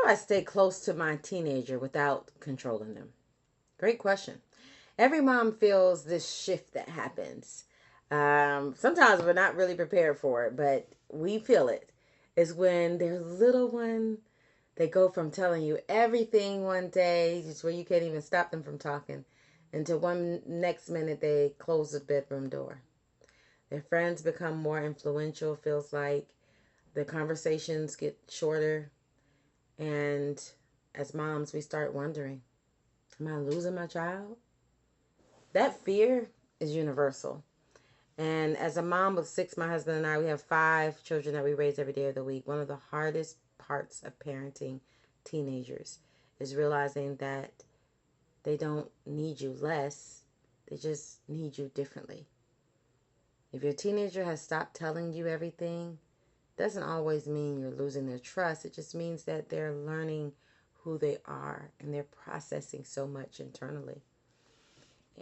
I stay close to my teenager without controlling them? Great question. Every mom feels this shift that happens. Sometimes we're not really prepared for it, but we feel it. Is when their little one, they go from telling you everything one day, just where you can't even stop them from talking, until one next minute they close the bedroom door. Their friends become more influential, feels like. The conversations get shorter. And as moms, we start wondering, am I losing my child? That fear is universal. And as a mom of six, my husband and I, we have five children that we raise every day of the week. One of the hardest parts of parenting teenagers is realizing that they don't need you less, they just need you differently. If your teenager has stopped telling you everything, doesn't always mean you're losing their trust. It just means that they're learning who they are and they're processing so much internally.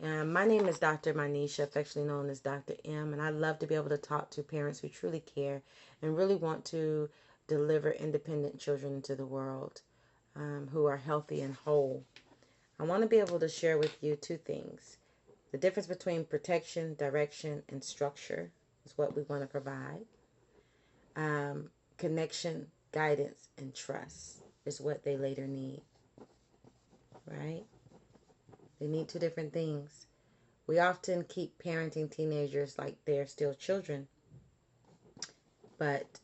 My name is Dr. Manisha, affectionately known as Dr. M, and I love to be able to talk to parents who truly care and really want to deliver independent children into the world, who are healthy and whole. I want to be able to share with you two things. The difference between protection, direction, and structure is what we want to provide. Connection, guidance, and trust is what they later need, right? They need two different things. We often keep parenting teenagers like they're still children, but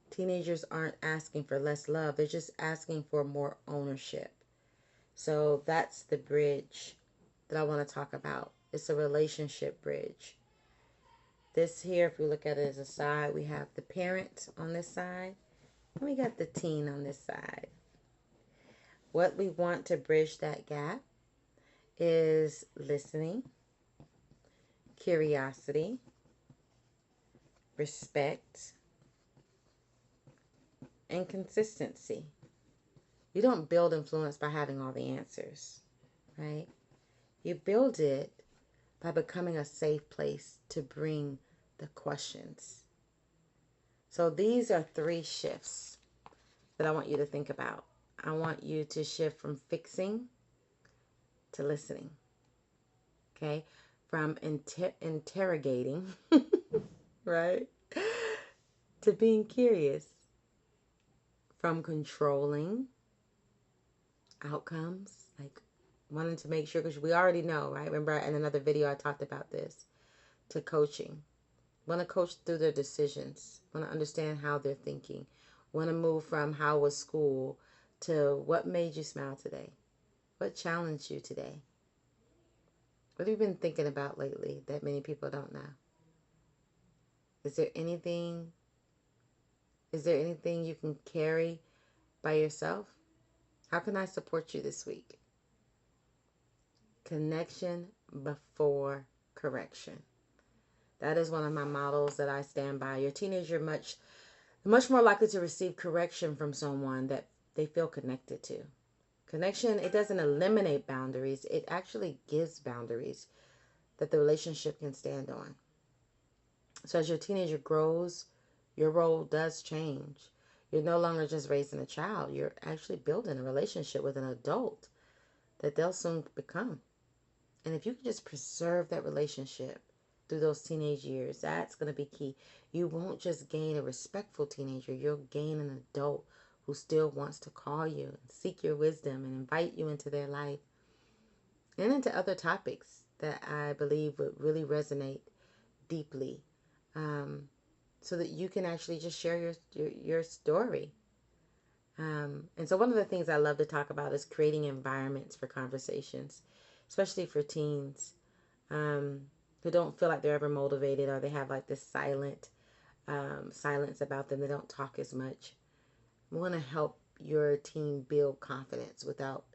teenagers aren't asking for less love. They're just asking for more ownership. So that's the bridge that I want to talk about. It's a relationship bridge. This here, if we look at it as a side, we have the parent on this side, and we got the teen on this side. What we want to bridge that gap is listening, curiosity, respect, and consistency. You don't build influence by having all the answers, right? You build it by becoming a safe place to bring the questions. So these are three shifts that I want you to think about. I want you to shift from fixing to listening, okay? From interrogating, right? To being curious. From controlling outcomes, like wanting to make sure, because we already know, right? Remember in another video I talked about this, to coaching. Want to coach through their decisions. Want to understand how they're thinking. Want to move from how was school to what made you smile today? What challenged you today? What have you been thinking about lately that many people don't know? Is there anything you can carry by yourself? How can I support you this week? Connection before correction. That is one of my models that I stand by. Your teenager much more likely to receive correction from someone that they feel connected to. Connection, it doesn't eliminate boundaries. It actually gives boundaries that the relationship can stand on. So as your teenager grows, your role does change. You're no longer just raising a child. You're actually building a relationship with an adult that they'll soon become. And if you can just preserve that relationship through those teenage years, that's going to be key. You won't just gain a respectful teenager, you'll gain an adult who still wants to call you and seek your wisdom and invite you into their life and into other topics that I believe would really resonate deeply, so that you can actually just share your story. And so one of the things I love to talk about is creating environments for conversations, especially for teens, who don't feel like they're ever motivated, or they have like this silence about them. They don't talk as much. We want to help your teen build confidence without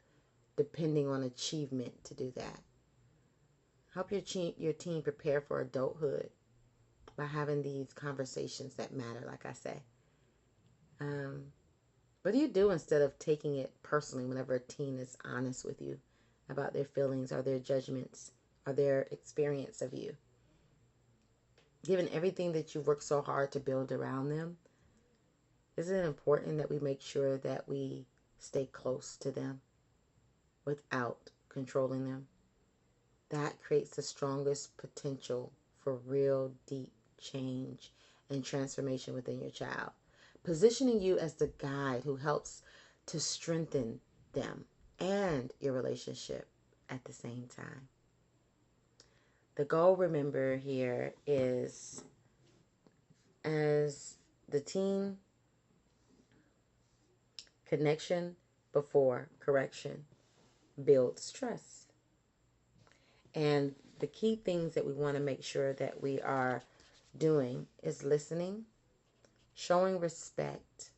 depending on achievement to do that. Help your teen prepare for adulthood by having these conversations that matter, like I say. What do you do instead of taking it personally whenever a teen is honest with you about their feelings or their judgments or their experience of you? Given everything that you've worked so hard to build around them, Isn't it important that we make sure that we stay close to them without controlling them? That creates the strongest potential for real deep change and transformation within your child. Positioning you as the guide who helps to strengthen them and your relationship at the same time. The goal, remember, here is as the team, connection before correction builds trust. And the key things that we want to make sure that we are doing is listening, showing respect,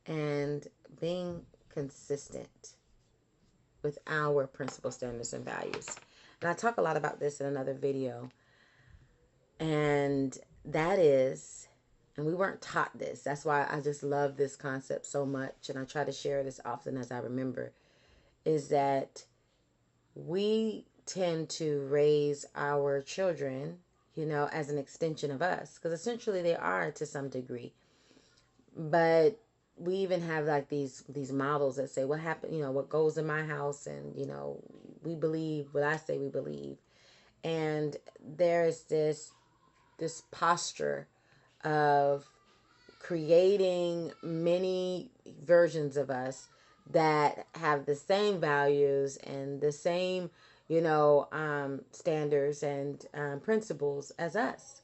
and being consistent with our principles, standards, and values. And I talk a lot about this in another video. And that is, and we weren't taught this. That's why I just love this concept so much. And I try to share it as often as I remember, is that we tend to raise our children, as an extension of us, because essentially they are to some degree. But we even have like these models that say what happened, what goes in my house, and we believe what I say we believe. And there's this posture of creating many versions of us that have the same values and the same, standards and principles as us.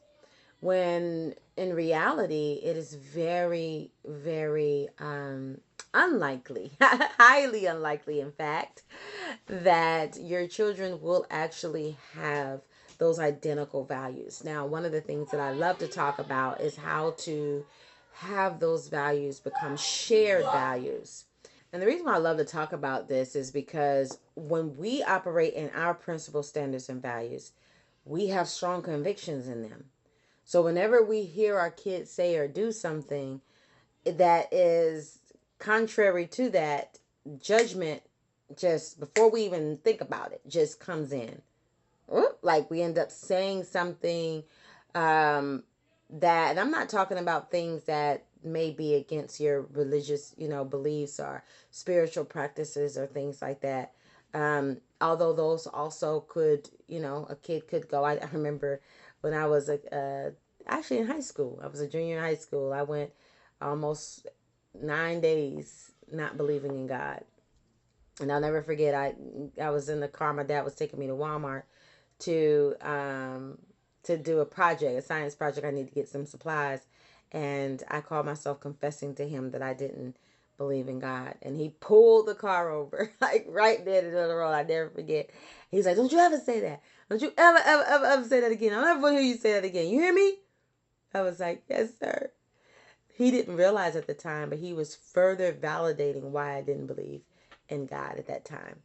When in reality, it is very, very unlikely, highly unlikely, in fact, that your children will actually have those identical values. Now, one of the things that I love to talk about is how to have those values become shared values. And the reason why I love to talk about this is because when we operate in our principles, standards, and values, we have strong convictions in them. So whenever we hear our kids say or do something that is contrary to that, judgment, just before we even think about it, just comes in. Like we end up saying something that, and I'm not talking about things that may be against your religious, beliefs or spiritual practices or things like that. Although those also could, a kid could go. I remember when I was actually in high school. I was a junior in high school. I went almost 9 days not believing in God. And I'll never forget, I was in the car. My dad was taking me to Walmart to do a project, a science project. I need to get some supplies. And I called myself confessing to him that I didn't believe in God. And he pulled the car over, like right there in the middle of the road. I never forget. He's like, don't you ever say that. Don't you ever, ever, ever, ever say that again. I'll never hear you say that again. You hear me? I was like, yes, sir. He didn't realize at the time, but he was further validating why I didn't believe in God at that time.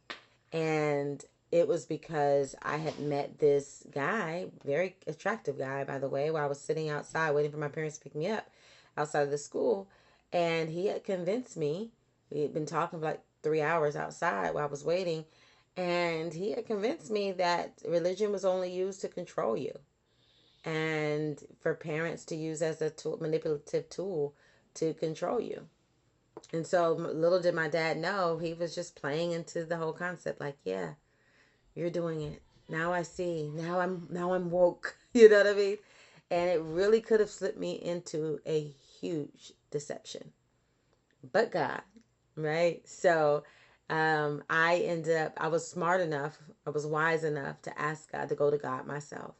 And it was because I had met this guy, very attractive guy, by the way, while I was sitting outside waiting for my parents to pick me up outside of the school. And he had convinced me, we had been talking for like 3 hours outside while I was waiting. And he had convinced me that religion was only used to control you and for parents to use as a tool, manipulative tool to control you. And so little did my dad know, he was just playing into the whole concept like, yeah, you're doing it. Now I see. Now I'm woke. You know what I mean? And it really could have slipped me into a huge deception. But God, right? So I was smart enough, I was wise enough to ask God, to go to God myself.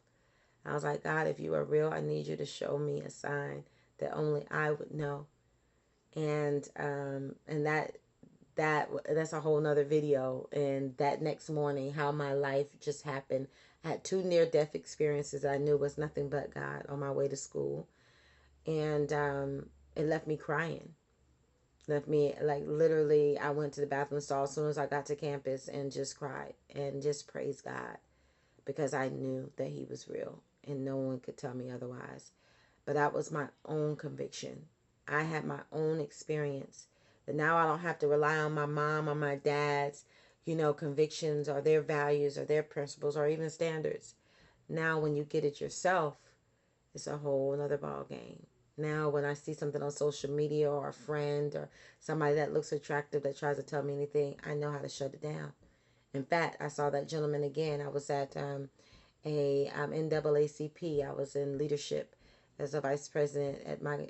I was like, God, if you are real, I need you to show me a sign that only I would know. And that's a whole nother video. And that next morning, how my life just happened. I had two near-death experiences I knew was nothing but God on my way to school. And it left me crying. Left me, like, literally, I went to the bathroom stall as soon as I got to campus and just cried and just praised God because I knew that he was real and no one could tell me otherwise. But that was my own conviction. I had my own experience. That now I don't have to rely on my mom or my dad's, convictions or their values or their principles or even standards. Now when you get it yourself, it's a whole another ball game. Now, when I see something on social media or a friend or somebody that looks attractive that tries to tell me anything, I know how to shut it down. In fact, I saw that gentleman again. I was at a NAACP. I was in leadership as a vice president at my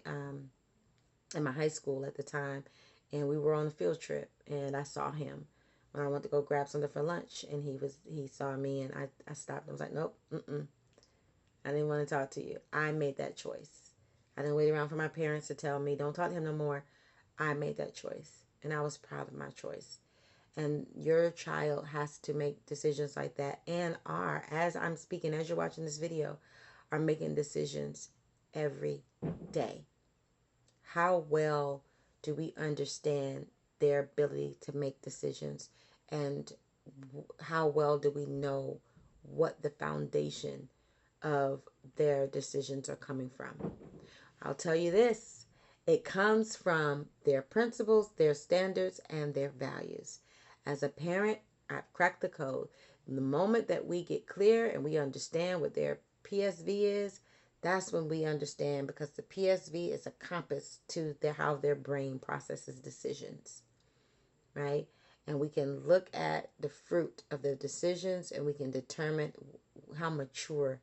high school at the time, and we were on a field trip. And I saw him when I went to go grab something for lunch, and he saw me, and I stopped. I was like, nope, I didn't want to talk to you. I made that choice. I didn't wait around for my parents to tell me, don't talk to him no more. I made that choice, and I was proud of my choice. And your child has to make decisions like that, and as I'm speaking, as you're watching this video, are making decisions every day. How well do we understand their ability to make decisions, and how well do we know what the foundation of their decisions are coming from? I'll tell you this, it comes from their principles, their standards, and their values. As a parent, I've cracked the code. The moment that we get clear and we understand what their PSV is, that's when we understand, because the PSV is a compass to how their brain processes decisions, right? And we can look at the fruit of their decisions, and we can determine how mature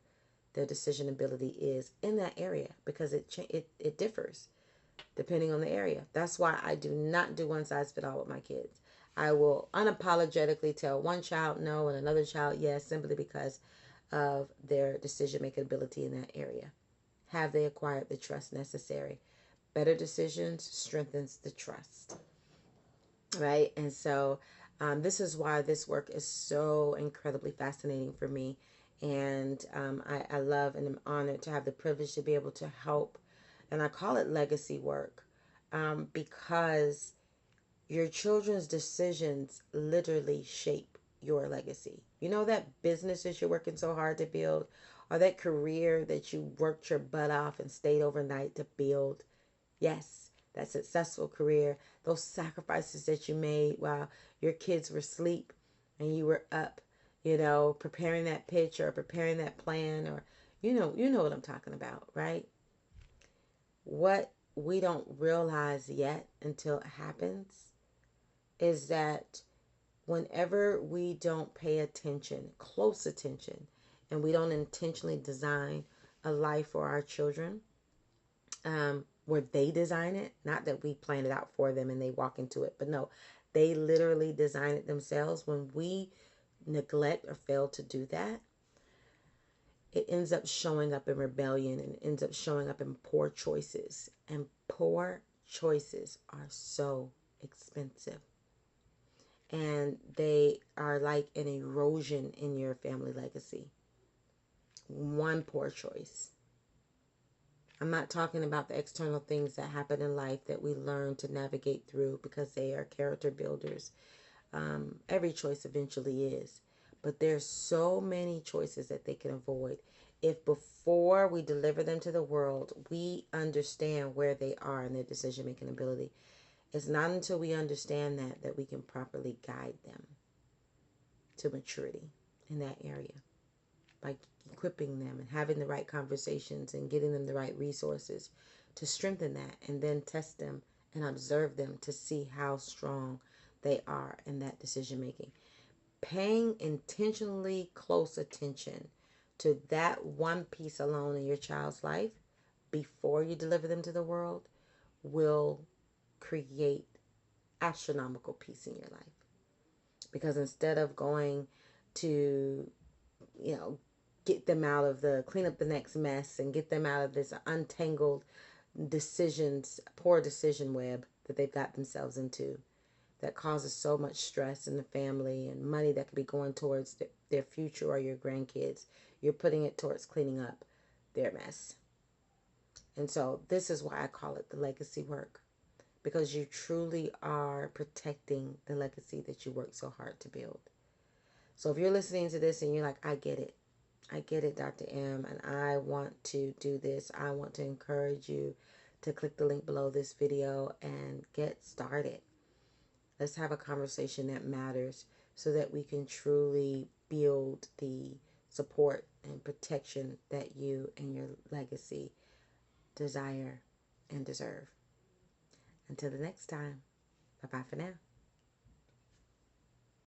their decision ability is in that area, because it differs depending on the area. That's why I do not do one size fit all with my kids. I will unapologetically tell one child no and another child yes, simply because of their decision making ability in that area. Have they acquired the trust necessary? Better decisions strengthens the trust, right? And so this is why this work is so incredibly fascinating for me. And I love and am honored to have the privilege to be able to help. And I call it legacy work, because your children's decisions literally shape your legacy. You know, that business that you're working so hard to build, or that career that you worked your butt off and stayed overnight to build. Yes, that successful career, those sacrifices that you made while your kids were asleep and you were up, preparing that pitch or preparing that plan, or you know what I'm talking about, right? What we don't realize yet until it happens is that whenever we don't pay attention, close attention, and we don't intentionally design a life for our children, where they design it, not that we plan it out for them and they walk into it, but no, they literally design it themselves. When we neglect or fail to do that, it ends up showing up in rebellion, and it ends up showing up in poor choices. And poor choices are so expensive. And they are like an erosion in your family legacy. One poor choice. I'm not talking about the external things that happen in life that we learn to navigate through because they are character builders. Every choice eventually is. But there's so many choices that they can avoid. If before we deliver them to the world, we understand where they are in their decision-making ability, it's not until we understand that we can properly guide them to maturity in that area, by equipping them and having the right conversations and getting them the right resources to strengthen that, and then test them and observe them to see how strong they are in that decision making. Paying intentionally close attention to that one piece alone in your child's life before you deliver them to the world will create astronomical peace in your life. Because instead of going to, you know, clean up the next mess and get them out of this untangled poor decision web that they've got themselves into, that causes so much stress in the family and money that could be going towards their future or your grandkids. You're putting it towards cleaning up their mess. And so this is why I call it the legacy work, because you truly are protecting the legacy that you worked so hard to build. So if you're listening to this and you're like, I get it, Dr. M, and I want to do this, I want to encourage you to click the link below this video and get started. Let's have a conversation that matters so that we can truly build the support and protection that you and your legacy desire and deserve. Until the next time, bye bye for now.